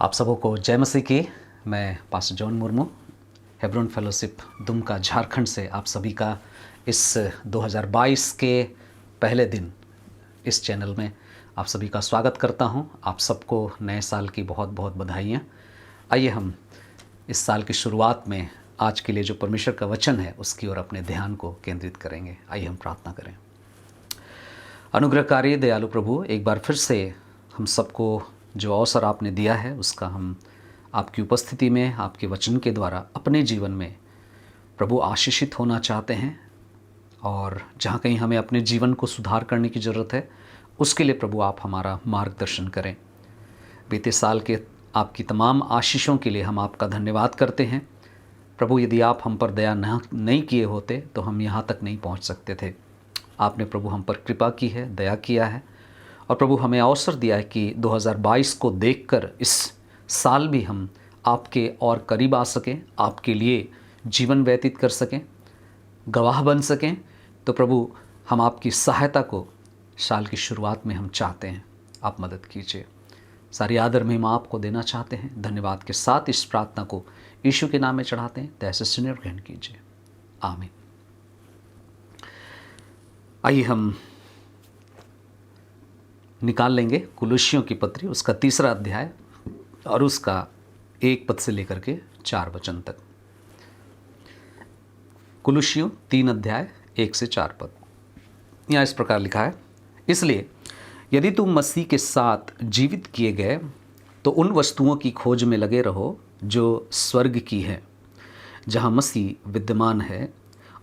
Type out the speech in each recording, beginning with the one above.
आप सबों को जय मसीह की। मैं pastor John Murmu, Hebron fellowship Dumka Jharkhand से आप सभी का इस 2022 के पहले दिन इस चैनल में आप सभी का स्वागत करता हूं। आप सबको नए साल की बहुत बहुत बधाइयाँ। आइए हम इस साल की शुरुआत में आज के लिए जो परमेश्वर का वचन है उसकी ओर अपने ध्यान को केंद्रित करेंगे। आइए हम प्रार्थना करें। अनुग्रहकारी दयालु प्रभु, एक बार फिर से हम सबको जो अवसर आपने दिया है उसका हम आपकी उपस्थिति में आपके वचन के द्वारा अपने जीवन में प्रभु आशीषित होना चाहते हैं। और जहाँ कहीं हमें अपने जीवन को सुधार करने की ज़रूरत है उसके लिए प्रभु आप हमारा मार्गदर्शन करें। बीते साल के आपकी तमाम आशीषों के लिए हम आपका धन्यवाद करते हैं। प्रभु, यदि आप हम पर दया नहीं किए होते तो हम यहाँ तक नहीं पहुँच सकते थे। आपने प्रभु हम पर कृपा की है, दया किया है और प्रभु हमें अवसर दिया है कि 2022 को देखकर इस साल भी हम आपके और करीब आ सकें, आपके लिए जीवन व्यतीत कर सकें, गवाह बन सकें। तो प्रभु हम आपकी सहायता को साल की शुरुआत में हम चाहते हैं, आप मदद कीजिए। सारी आदर महिमा आपको देना चाहते हैं। धन्यवाद के साथ इस प्रार्थना को यीशु के नाम में चढ़ाते हैं। तैसे सुनिए और ग्रहण कीजिए, आमीन। आइए हम निकाल लेंगे कुलुस्सियों की पत्री, उसका 3 अध्याय और उसका 1 पद से लेकर के 4 वचन तक। कुलुस्सियों 3 अध्याय 1 से 4 पद। यहाँ इस प्रकार लिखा है, इसलिए यदि तुम मसीह के साथ जीवित किए गए तो उन वस्तुओं की खोज में लगे रहो जो स्वर्ग की है, जहाँ मसीह विद्यमान है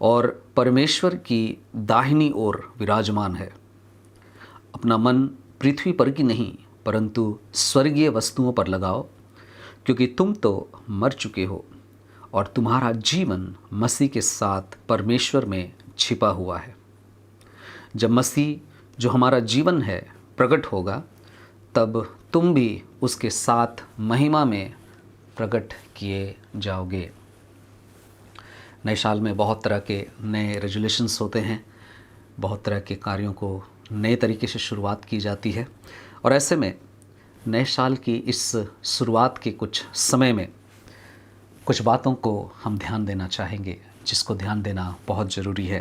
और परमेश्वर की दाहिनी ओर विराजमान है। अपना मन पृथ्वी पर की नहीं परंतु स्वर्गीय वस्तुओं पर लगाओ, क्योंकि तुम तो मर चुके हो और तुम्हारा जीवन मसीह के साथ परमेश्वर में छिपा हुआ है। जब मसीह जो हमारा जीवन है प्रकट होगा तब तुम भी उसके साथ महिमा में प्रकट किए जाओगे। नए साल में बहुत तरह के नए रेजोल्यूशंस होते हैं, बहुत तरह के कार्यों को नए तरीके से शुरुआत की जाती है। और ऐसे में नए साल की इस शुरुआत के कुछ समय में कुछ बातों को हम ध्यान देना चाहेंगे, जिसको ध्यान देना बहुत ज़रूरी है।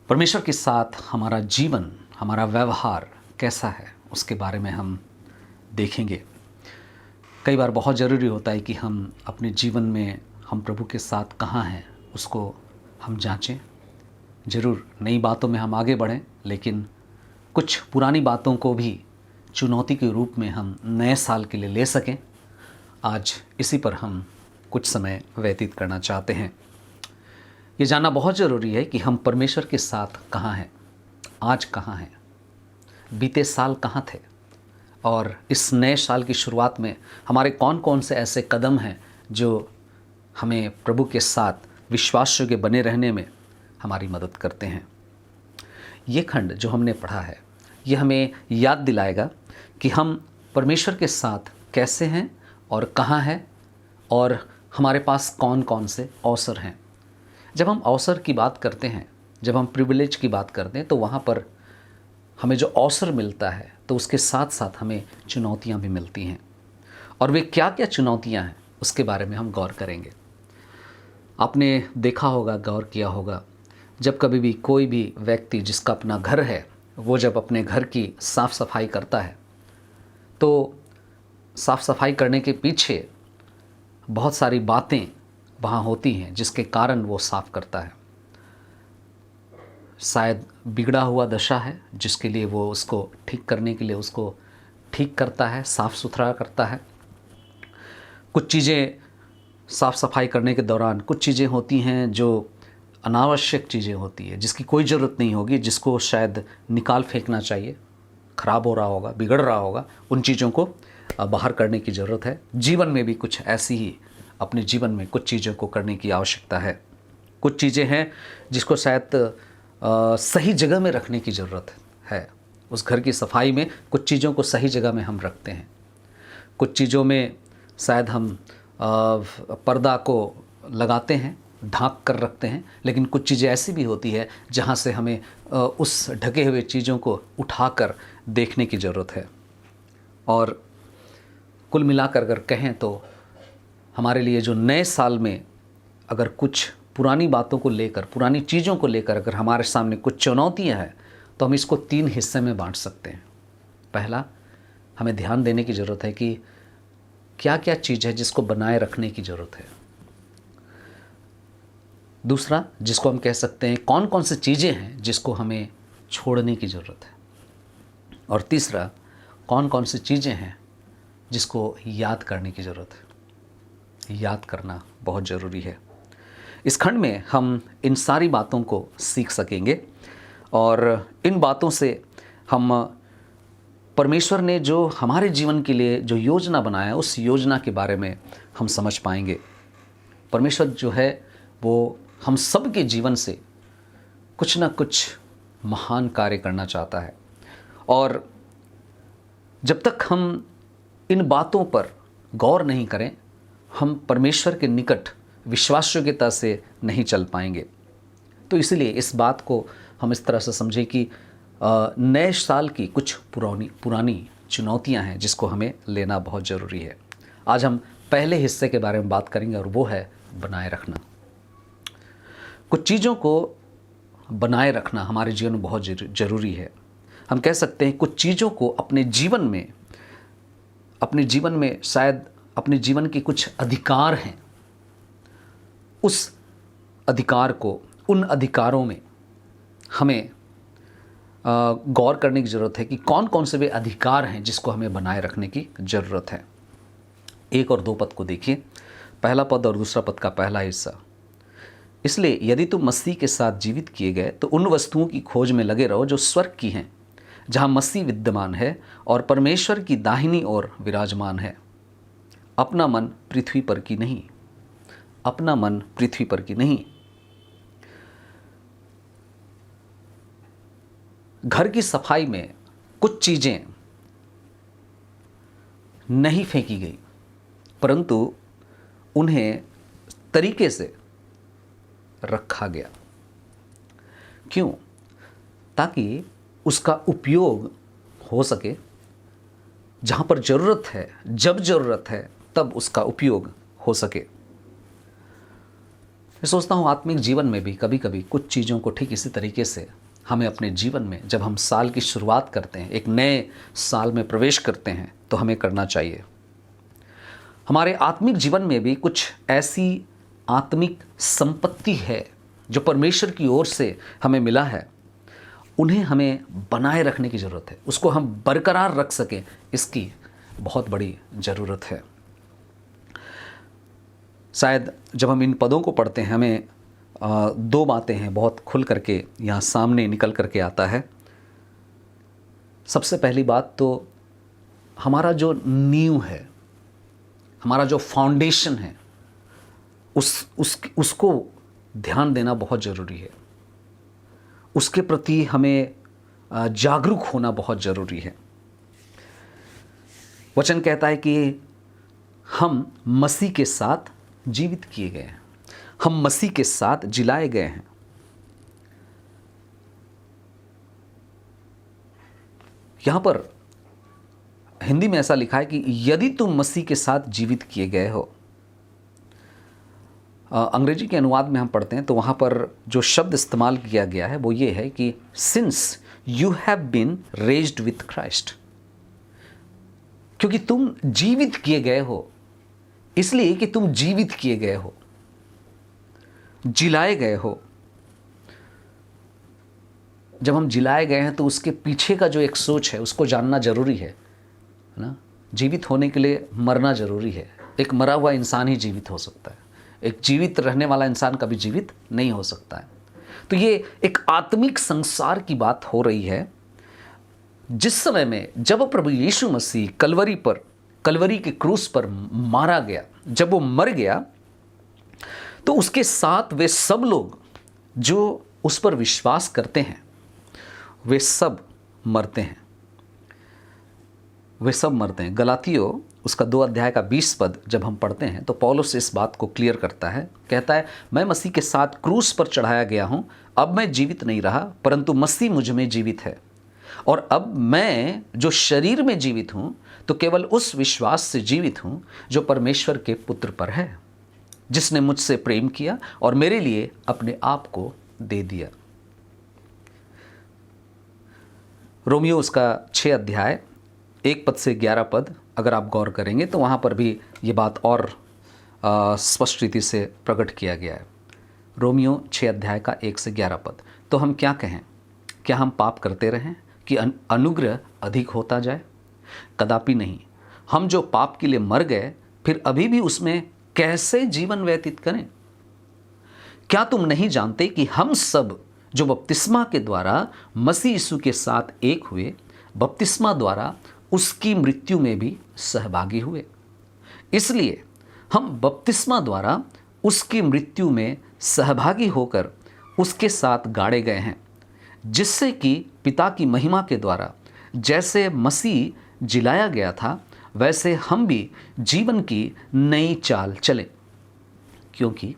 परमेश्वर के साथ हमारा जीवन, हमारा व्यवहार कैसा है उसके बारे में हम देखेंगे। कई बार बहुत ज़रूरी होता है कि हम अपने जीवन में हम प्रभु के साथ कहाँ हैं उसको हम जांचें। ज़रूर नई बातों में हम आगे बढ़ें, लेकिन कुछ पुरानी बातों को भी चुनौती के रूप में हम नए साल के लिए ले सकें। आज इसी पर हम कुछ समय व्यतीत करना चाहते हैं। ये जानना बहुत ज़रूरी है कि हम परमेश्वर के साथ कहाँ हैं, आज कहाँ हैं, बीते साल कहाँ थे और इस नए साल की शुरुआत में हमारे कौन कौन से ऐसे कदम हैं जो हमें प्रभु के साथ विश्वास योग्य बने रहने में हमारी मदद करते हैं। ये खंड जो हमने पढ़ा है ये हमें याद दिलाएगा कि हम परमेश्वर के साथ कैसे हैं और कहाँ हैं और हमारे पास कौन कौन से अवसर हैं। जब हम अवसर की बात करते हैं, जब हम प्रिविलेज की बात करते हैं, तो वहाँ पर हमें जो अवसर मिलता है तो उसके साथ साथ हमें चुनौतियाँ भी मिलती हैं। और वे क्या क्या चुनौतियाँ हैं उसके बारे में हम गौर करेंगे। आपने देखा होगा, गौर किया होगा, जब कभी भी कोई भी व्यक्ति जिसका अपना घर है वो जब अपने घर की साफ़ सफाई करता है तो साफ़ सफाई करने के पीछे बहुत सारी बातें वहाँ होती हैं जिसके कारण वो साफ़ करता है। शायद बिगड़ा हुआ दशा है जिसके लिए वो उसको ठीक करने के लिए उसको ठीक करता है, साफ़ सुथरा करता है। कुछ चीज़ें साफ़ सफाई करने के दौरान कुछ चीज़ें होती हैं जो अनावश्यक चीज़ें होती है, जिसकी कोई ज़रूरत नहीं होगी, जिसको शायद निकाल फेंकना चाहिए, ख़राब हो रहा होगा, बिगड़ रहा होगा, उन चीज़ों को बाहर करने की ज़रूरत है। जीवन में भी कुछ ऐसी ही अपने जीवन में कुछ चीज़ों को करने की आवश्यकता है। कुछ चीज़ें हैं जिसको शायद सही जगह में रखने की ज़रूरत है। उस घर की सफाई में कुछ चीज़ों को सही जगह में हम रखते हैं। कुछ चीज़ों में शायद हम पर्दा को लगाते हैं, ढाँप कर रखते हैं, लेकिन कुछ चीज़ें ऐसी भी होती है जहाँ से हमें उस ढके हुए चीज़ों को उठाकर देखने की ज़रूरत है। और कुल मिलाकर अगर कहें तो हमारे लिए जो नए साल में अगर कुछ पुरानी बातों को लेकर, पुरानी चीज़ों को लेकर अगर हमारे सामने कुछ चुनौतियां हैं तो हम इसको 3 हिस्से में बांट सकते हैं। पहला, हमें ध्यान देने की ज़रूरत है कि क्या क्या चीज़ है जिसको बनाए रखने की ज़रूरत है। दूसरा, जिसको हम कह सकते हैं कौन कौन सी चीज़ें हैं जिसको हमें छोड़ने की ज़रूरत है। और तीसरा, कौन कौन सी चीज़ें हैं जिसको याद करने की ज़रूरत है। याद करना बहुत ज़रूरी है। इस खंड में हम इन सारी बातों को सीख सकेंगे और इन बातों से हम परमेश्वर ने जो हमारे जीवन के लिए जो योजना बनाया उस योजना के बारे में हम समझ पाएंगे। परमेश्वर जो है वो हम सब के जीवन से कुछ ना कुछ महान कार्य करना चाहता है, और जब तक हम इन बातों पर गौर नहीं करें हम परमेश्वर के निकट विश्वासयोग्यता से नहीं चल पाएंगे। तो इसलिए इस बात को हम इस तरह से समझें कि नए साल की कुछ पुरानी चुनौतियां हैं जिसको हमें लेना बहुत ज़रूरी है। आज हम पहले हिस्से के बारे में बात करेंगे और वो है बनाए रखना। कुछ चीज़ों को बनाए रखना हमारे जीवन में बहुत ज़रूरी है। हम कह सकते हैं कुछ चीज़ों को अपने जीवन में शायद अपने जीवन के कुछ अधिकार हैं, उस अधिकार को, उन अधिकारों में हमें गौर करने की ज़रूरत है कि कौन कौन से वे अधिकार हैं जिसको हमें बनाए रखने की ज़रूरत है। 1 और 2 पद को देखिए, पहला पद और दूसरा पद का पहला हिस्सा। इसलिए यदि तुम मसीह के साथ जीवित किए गए तो उन वस्तुओं की खोज में लगे रहो जो स्वर्ग की हैं, जहाँ मसीह विद्यमान है और परमेश्वर की दाहिनी ओर विराजमान है। अपना मन पृथ्वी पर की नहीं, अपना मन पृथ्वी पर की नहीं। घर की सफाई में कुछ चीज़ें नहीं फेंकी गई, परंतु उन्हें तरीके से रखा गया। क्यों? ताकि उसका उपयोग हो सके। जहाँ पर ज़रूरत है, जब ज़रूरत है तब उसका उपयोग हो सके। मैं सोचता हूँ आत्मिक जीवन में भी कभी कभी कुछ चीज़ों को ठीक इसी तरीके से हमें अपने जीवन में, जब हम साल की शुरुआत करते हैं, एक नए साल में प्रवेश करते हैं, तो हमें करना चाहिए। हमारे आत्मिक जीवन में भी कुछ ऐसी आत्मिक संपत्ति है जो परमेश्वर की ओर से हमें मिला है, उन्हें हमें बनाए रखने की ज़रूरत है, उसको हम बरकरार रख सकें, इसकी बहुत बड़ी ज़रूरत है। शायद जब हम इन पदों को पढ़ते हैं हमें 2 बातें हैं बहुत खुल करके यहाँ सामने निकल करके आता है। सबसे पहली बात तो हमारा जो नींव है, हमारा जो फाउंडेशन है, उसको ध्यान देना बहुत ज़रूरी है। उसके प्रति हमें जागरूक होना बहुत ज़रूरी है। वचन कहता है कि हम मसीह के साथ जीवित किए गए हैं, हम मसीह के साथ जिलाए गए हैं। यहां पर हिंदी में ऐसा लिखा है कि यदि तुम मसीह के साथ जीवित किए गए हो। अंग्रेजी के अनुवाद में हम पढ़ते हैं तो वहाँ पर जो शब्द इस्तेमाल किया गया है वो ये है कि since you have been raised with Christ. क्योंकि तुम जीवित किए गए हो, इसलिए कि तुम जीवित किए गए हो, जिलाए गए हो। जब हम जिलाए गए हैं तो उसके पीछे का जो एक सोच है उसको जानना जरूरी है ना। जीवित होने के लिए मरना जरूरी है। एक मरा हुआ इंसान ही जीवित हो सकता है, एक जीवित रहने वाला इंसान कभी जीवित नहीं हो सकता है। तो ये एक आत्मिक संसार की बात हो रही है। जिस समय में जब प्रभु यीशु मसीह कलवरी के क्रूस पर मारा गया, जब वो मर गया तो उसके साथ वे सब लोग जो उस पर विश्वास करते हैं वे सब मरते हैं, वे सब मरते हैं। गलातियों उसका 2 अध्याय का 20 पद जब हम पढ़ते हैं तो पौलुस इस बात को क्लियर करता है। कहता है, मैं मसीह के साथ क्रूस पर चढ़ाया गया हूं, अब मैं जीवित नहीं रहा परंतु मसीह मुझ में जीवित है, और अब मैं जो शरीर में जीवित हूं तो केवल उस विश्वास से जीवित हूं जो परमेश्वर के पुत्र पर है, जिसने मुझसे प्रेम किया और मेरे लिए अपने आप को दे दिया। रोमियो उसका 6 अध्याय 1 पद से 11 पद अगर आप गौर करेंगे तो वहाँ पर भी ये बात और स्पष्ट रीति से प्रकट किया गया है। रोमियो 6 अध्याय का 1 से 11 पद। तो हम क्या कहें? क्या हम पाप करते रहें कि अनुग्रह अधिक होता जाए? कदापि नहीं। हम जो पाप के लिए मर गए फिर अभी भी उसमें कैसे जीवन व्यतीत करें? क्या तुम नहीं जानते कि हम सब जो बपतिस्मा के द्वारा मसीह यीशु के साथ एक हुए, बपतिस्मा द्वारा उसकी मृत्यु में भी सहभागी हुए? इसलिए हम बपतिस्मा द्वारा उसकी मृत्यु में सहभागी होकर उसके साथ गाड़े गए हैं, जिससे कि पिता की महिमा के द्वारा जैसे मसीह जिलाया गया था वैसे हम भी जीवन की नई चाल चलें। क्योंकि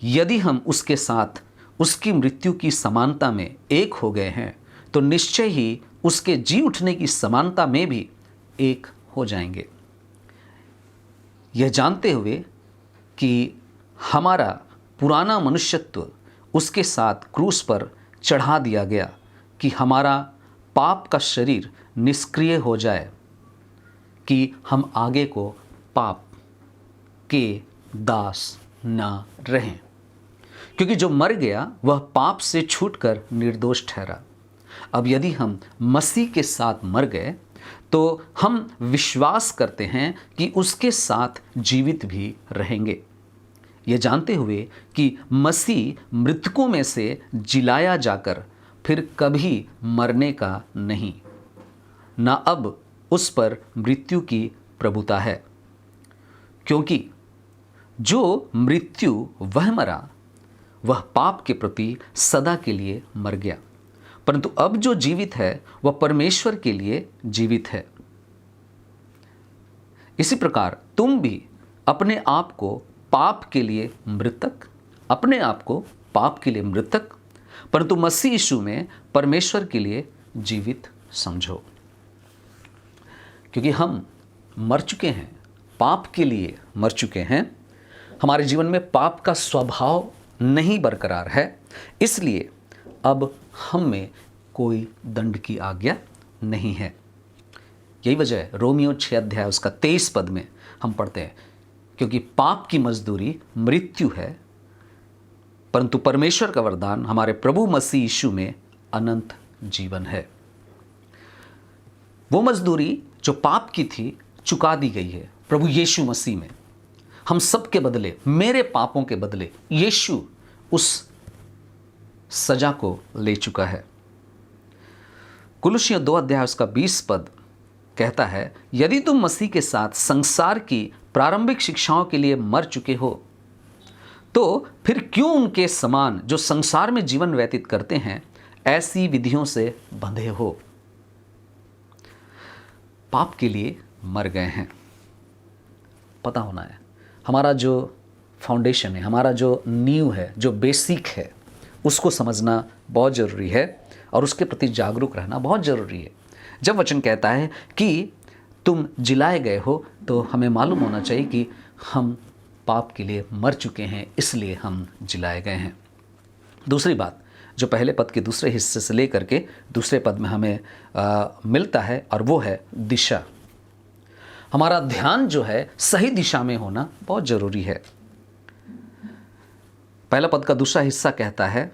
यदि हम उसके साथ उसकी मृत्यु की समानता में एक हो गए हैं तो निश्चय ही उसके जी उठने की समानता में भी एक हो जाएंगे। यह जानते हुए कि हमारा पुराना मनुष्यत्व उसके साथ क्रूस पर चढ़ा दिया गया कि हमारा पाप का शरीर निष्क्रिय हो जाए, कि हम आगे को पाप के दास ना रहें। क्योंकि जो मर गया वह पाप से छूटकर निर्दोष ठहरा। अब यदि हम मसीह के साथ मर गए तो हम विश्वास करते हैं कि उसके साथ जीवित भी रहेंगे, ये जानते हुए कि मसीह मृतकों में से जिलाया जाकर फिर कभी मरने का नहीं, न अब उस पर मृत्यु की प्रभुता है। क्योंकि जो मृत्यु वह मरा वह पाप के प्रति सदा के लिए मर गया, परंतु अब जो जीवित है वह परमेश्वर के लिए जीवित है। इसी प्रकार तुम भी अपने आप को पाप के लिए मृतक परंतु मसीह यीशु में परमेश्वर के लिए जीवित समझो। क्योंकि हम मर चुके हैं, पाप के लिए मर चुके हैं, हमारे जीवन में पाप का स्वभाव नहीं बरकरार है, इसलिए अब हम में कोई दंड की आज्ञा नहीं है। यही वजह है रोमियो 6 अध्याय उसका 23 पद में हम पढ़ते हैं, क्योंकि पाप की मजदूरी मृत्यु है, परंतु परमेश्वर का वरदान हमारे प्रभु मसीह यीशु में अनंत जीवन है। वो मजदूरी जो पाप की थी चुका दी गई है प्रभु यीशु मसीह में। हम सब के बदले, मेरे पापों के बदले यीशु उस सजा को ले चुका है। कुलुसियों 2 अध्याय उसका 20 पद कहता है, यदि तुम मसीह के साथ संसार की प्रारंभिक शिक्षाओं के लिए मर चुके हो तो फिर क्यों उनके समान जो संसार में जीवन व्यतीत करते हैं ऐसी विधियों से बंधे हो? पाप के लिए मर गए हैं। पता होना है हमारा जो फाउंडेशन है, हमारा जो नींव है, जो बेसिक है, उसको समझना बहुत ज़रूरी है और उसके प्रति जागरूक रहना बहुत ज़रूरी है। जब वचन कहता है कि तुम जिलाए गए हो तो हमें मालूम होना चाहिए कि हम पाप के लिए मर चुके हैं, इसलिए हम जिलाए गए हैं। दूसरी बात जो पहले पद के दूसरे हिस्से से लेकर के दूसरे पद में हमें मिलता है और वो है दिशा। हमारा ध्यान जो है सही दिशा में होना बहुत ज़रूरी है। पहला पद का दूसरा हिस्सा कहता है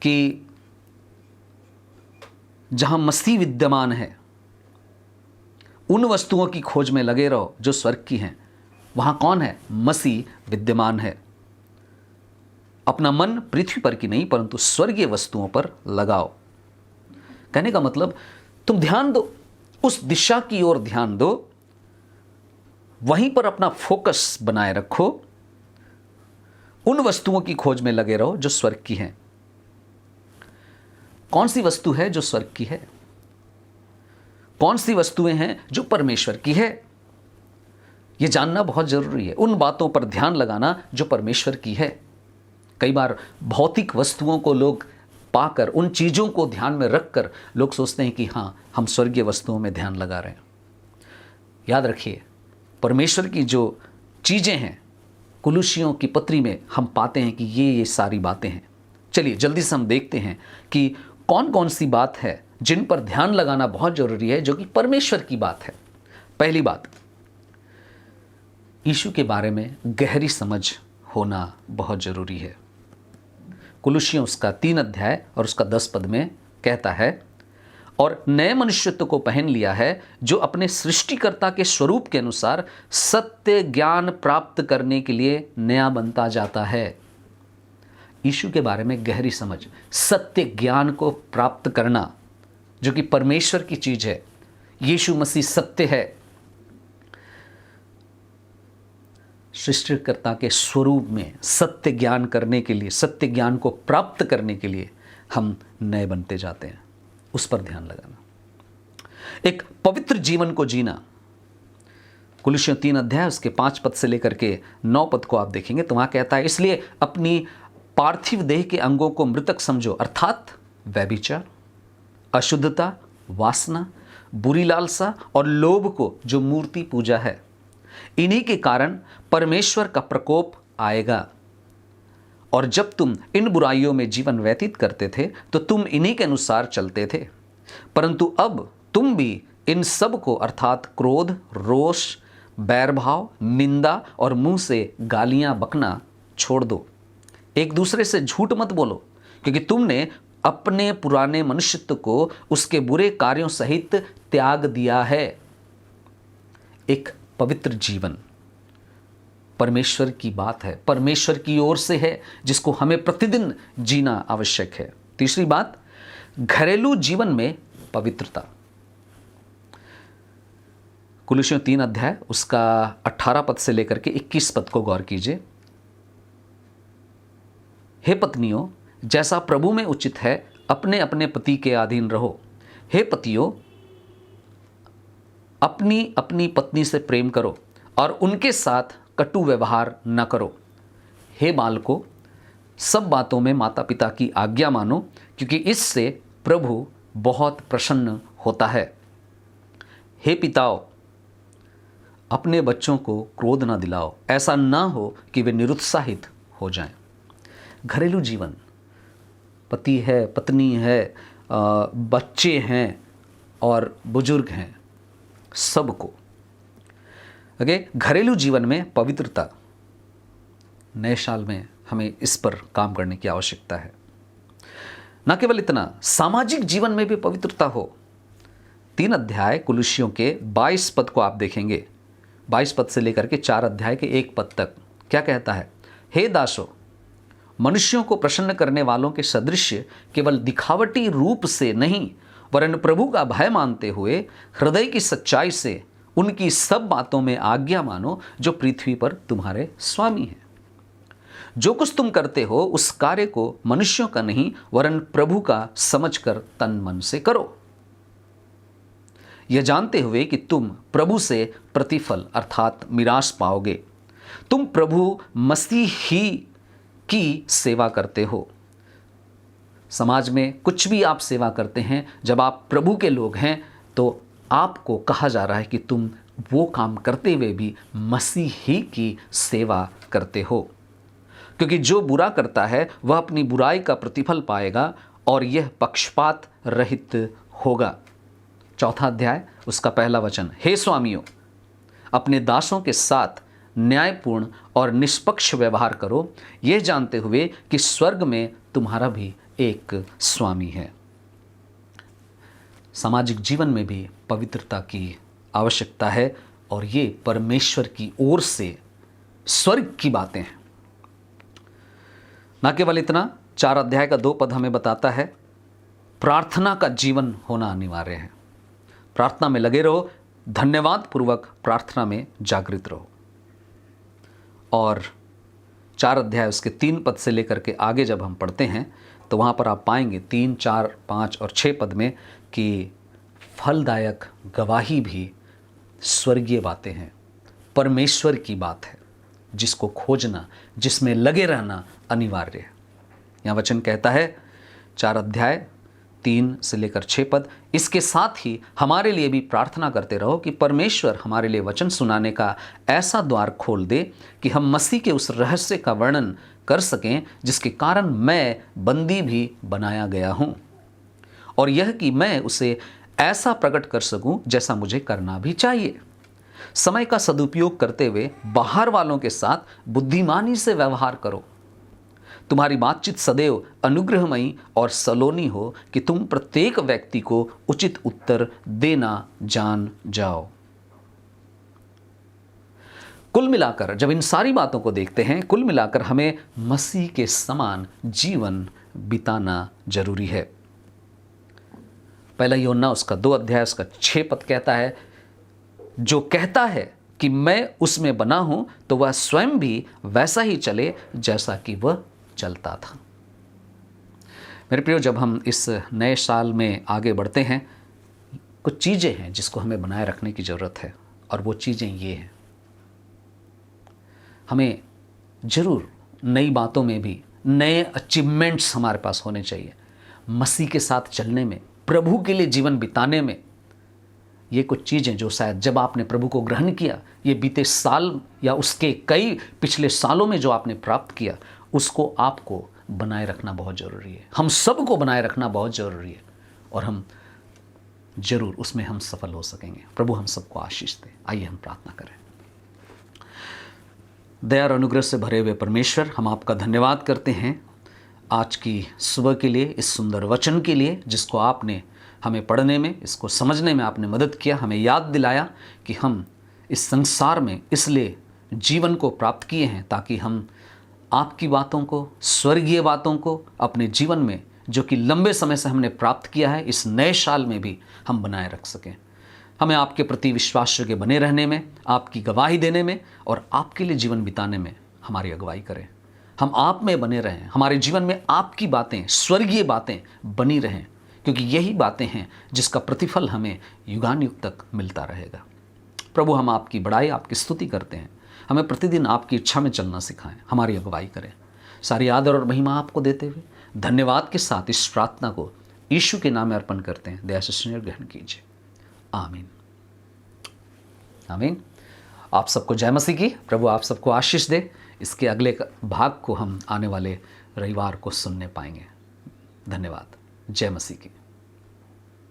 कि जहां मसीह विद्यमान है उन वस्तुओं की खोज में लगे रहो जो स्वर्ग की हैं। वहां कौन है? मसीह विद्यमान है। अपना मन पृथ्वी पर की नहीं परंतु स्वर्गीय वस्तुओं पर लगाओ। कहने का मतलब तुम ध्यान दो, उस दिशा की ओर ध्यान दो, वहीं पर अपना फोकस बनाए रखो, उन वस्तुओं की खोज में लगे रहो जो स्वर्ग की हैं। कौन सी वस्तु है जो स्वर्ग की है? कौन सी वस्तुएं हैं जो परमेश्वर की है? यह जानना बहुत जरूरी है। उन बातों पर ध्यान लगाना जो परमेश्वर की है। कई बार भौतिक वस्तुओं को लोग पाकर, उन चीज़ों को ध्यान में रखकर लोग सोचते हैं कि हाँ, हम स्वर्गीय वस्तुओं में ध्यान लगा रहे हैं। याद रखिए, परमेश्वर की जो चीज़ें हैं कुलुसियों की पत्री में हम पाते हैं कि ये सारी बातें हैं। चलिए जल्दी से हम देखते हैं कि कौन कौन सी बात है जिन पर ध्यान लगाना बहुत जरूरी है, जो कि परमेश्वर की बात है। पहली बात, यीशु के बारे में गहरी समझ होना बहुत जरूरी है। कुलुसियों उसका 3 अध्याय और उसका 10 पद में कहता है, और नए मनुष्यत्व को पहन लिया है जो अपने सृष्टिकर्ता के स्वरूप के अनुसार सत्य ज्ञान प्राप्त करने के लिए नया बनता जाता है। यीशु के बारे में गहरी समझ, सत्य ज्ञान को प्राप्त करना, जो कि परमेश्वर की चीज है। यीशु मसीह सत्य है। सृष्टिकर्ता के स्वरूप में सत्य ज्ञान करने के लिए, सत्य ज्ञान को प्राप्त करने के लिए हम नए बनते जाते हैं। उस पर ध्यान लगाना। एक पवित्र जीवन को जीना, कुलुसियों 3 अध्याय उसके 5 पद से लेकर के 9 पद को आप देखेंगे तो वहां कहता है, इसलिए अपनी पार्थिव देह के अंगों को मृतक समझो, अर्थात व्यभिचार, अशुद्धता, वासना, बुरी लालसा और लोभ को, जो मूर्ति पूजा है। इन्हीं के कारण परमेश्वर का प्रकोप आएगा। और जब तुम इन बुराइयों में जीवन व्यतीत करते थे तो तुम इन्हीं के अनुसार चलते थे, परंतु अब तुम भी इन सब को, अर्थात क्रोध, रोष, बैरभाव, निंदा और मुंह से गालियां बकना छोड़ दो। एक दूसरे से झूठ मत बोलो, क्योंकि तुमने अपने पुराने मनुष्यत्व को उसके बुरे कार्यों सहित त्याग दिया है। एक पवित्र जीवन परमेश्वर की बात है, परमेश्वर की ओर से है, जिसको हमें प्रतिदिन जीना आवश्यक है। तीसरी बात, घरेलू जीवन में पवित्रता। कुलुसियों 3 अध्याय उसका 18 पद से लेकर के 21 पद को गौर कीजिए। हे पत्नियों, जैसा प्रभु में उचित है अपने अपने पति के अधीन रहो। हे पतियों, अपनी अपनी पत्नी से प्रेम करो और उनके साथ कटु व्यवहार न करो। हे बालकों, सब बातों में माता पिता की आज्ञा मानो, क्योंकि इससे प्रभु बहुत प्रसन्न होता है। हे पिताओं, अपने बच्चों को क्रोध न दिलाओ, ऐसा न हो कि वे निरुत्साहित हो जाएं। घरेलू जीवन, पति है, पत्नी है, बच्चे हैं और बुजुर्ग हैं, सबको घरेलू जीवन में पवित्रता, नए साल में हमें इस पर काम करने की आवश्यकता है। न केवल इतना, सामाजिक जीवन में भी पवित्रता हो। 3 अध्याय कुलुसियों के 22 पद को आप देखेंगे, 22 पद से लेकर के 4 अध्याय के 1 पद तक क्या कहता है। हे दासों, मनुष्यों को प्रसन्न करने वालों के सदृश्य केवल दिखावटी रूप से नहीं, वरन प्रभु का भय मानते हुए हृदय की सच्चाई से उनकी सब बातों में आज्ञा मानो, जो पृथ्वी पर तुम्हारे स्वामी हैं। जो कुछ तुम करते हो उस कार्य को मनुष्यों का नहीं वरन प्रभु का समझकर तन मन से करो, यह जानते हुए कि तुम प्रभु से प्रतिफल अर्थात मिरास पाओगे। तुम प्रभु मसीह ही की सेवा करते हो। समाज में कुछ भी आप सेवा करते हैं, जब आप प्रभु के लोग हैं तो आपको कहा जा रहा है कि तुम वो काम करते हुए भी मसीह ही की सेवा करते हो, क्योंकि जो बुरा करता है वह अपनी बुराई का प्रतिफल पाएगा और यह पक्षपात रहित होगा। 4 अध्याय उसका 1 वचन, हे स्वामियों, अपने दासों के साथ न्यायपूर्ण और निष्पक्ष व्यवहार करो, यह जानते हुए कि स्वर्ग में तुम्हारा भी एक स्वामी है। सामाजिक जीवन में भी पवित्रता की आवश्यकता है और ये परमेश्वर की ओर से स्वर्ग की बातें हैं। न केवल इतना, 4 अध्याय का 2 पद हमें बताता है प्रार्थना का जीवन होना अनिवार्य है। प्रार्थना में लगे रहो, धन्यवाद पूर्वक प्रार्थना में जागृत रहो। और 4 अध्याय उसके 3 पद से लेकर के आगे जब हम पढ़ते हैं तो वहाँ पर आप पाएंगे 3, 4, 5 और 6 पद में कि फलदायक गवाही भी स्वर्गीय बातें हैं, परमेश्वर की बात है, जिसको खोजना, जिसमें लगे रहना अनिवार्य है। यहाँ वचन कहता है 4 अध्याय 3 से लेकर 6 पद। इसके साथ ही हमारे लिए भी प्रार्थना करते रहो कि परमेश्वर हमारे लिए वचन सुनाने का ऐसा द्वार खोल दे कि हम मसीह के उस रहस्य का वर्णन कर सकें जिसके कारण मैं बंदी भी बनाया गया हूँ, और यह कि मैं उसे ऐसा प्रकट कर सकूं जैसा मुझे करना भी चाहिए। समय का सदुपयोग करते हुए बाहर वालों के साथ बुद्धिमानी से व्यवहार करो। तुम्हारी बातचीत सदैव अनुग्रहमयी और सलोनी हो कि तुम प्रत्येक व्यक्ति को उचित उत्तर देना जान जाओ। कुल मिलाकर जब इन सारी बातों को देखते हैं, कुल मिलाकर हमें मसीह के समान जीवन बिताना जरूरी है। पहला यूहन्ना उसका 2 अध्याय उसका 6 पद कहता है, जो कहता है कि मैं उसमें बना हूं तो वह स्वयं भी वैसा ही चले जैसा कि वह चलता था। मेरे प्रियो, जब हम इस नए साल में आगे बढ़ते हैं, कुछ चीज़ें हैं जिसको हमें बनाए रखने की ज़रूरत है, और वो चीज़ें ये हैं, हमें ज़रूर नई बातों में भी नए अचीवमेंट्स हमारे पास होने चाहिए। मसीह के साथ चलने में, प्रभु के लिए जीवन बिताने में, ये कुछ चीज़ें जो शायद जब आपने प्रभु को ग्रहण किया, ये बीते साल या उसके कई पिछले सालों में जो आपने प्राप्त किया, उसको आपको बनाए रखना बहुत ज़रूरी है। हम सबको बनाए रखना बहुत ज़रूरी है, और हम जरूर उसमें हम सफल हो सकेंगे। प्रभु हम सबको आशीष दे। आइए हम प्रार्थना करें। दया और अनुग्रह से भरे हुए परमेश्वर, हम आपका धन्यवाद करते हैं आज की सुबह के लिए, इस सुंदर वचन के लिए जिसको आपने हमें पढ़ने में, इसको समझने में आपने मदद किया, हमें याद दिलाया कि हम इस संसार में इसलिए जीवन को प्राप्त किए हैं ताकि हम आपकी बातों को, स्वर्गीय बातों को अपने जीवन में, जो कि लंबे समय से हमने प्राप्त किया है, इस नए साल में भी हम बनाए रख सकें। हमें आपके प्रति विश्वास के बने रहने में, आपकी गवाही देने में और आपके लिए जीवन बिताने में हमारी अगुवाई करें। हम आप में बने रहें, हमारे जीवन में आपकी बातें, स्वर्गीय बातें बनी रहें, क्योंकि यही बातें हैं जिसका प्रतिफल हमें युगानुयुग तक मिलता रहेगा। प्रभु, हम आपकी बड़ाई, आपकी स्तुति करते हैं। हमें प्रतिदिन आपकी इच्छा में चलना सिखाएं, हमारी अगुवाई करें। सारी आदर और महिमा आपको देते हुए धन्यवाद के साथ इस प्रार्थना को यीशु के नाम में अर्पण करते हैं। दया से स्नेह ग्रहण कीजिए। आमीन, आमीन। आप सबको जय मसीह की। प्रभु आप सबको आशीष दे। इसके अगले भाग को हम आने वाले रविवार को सुनने पाएंगे। धन्यवाद। जय मसीह की।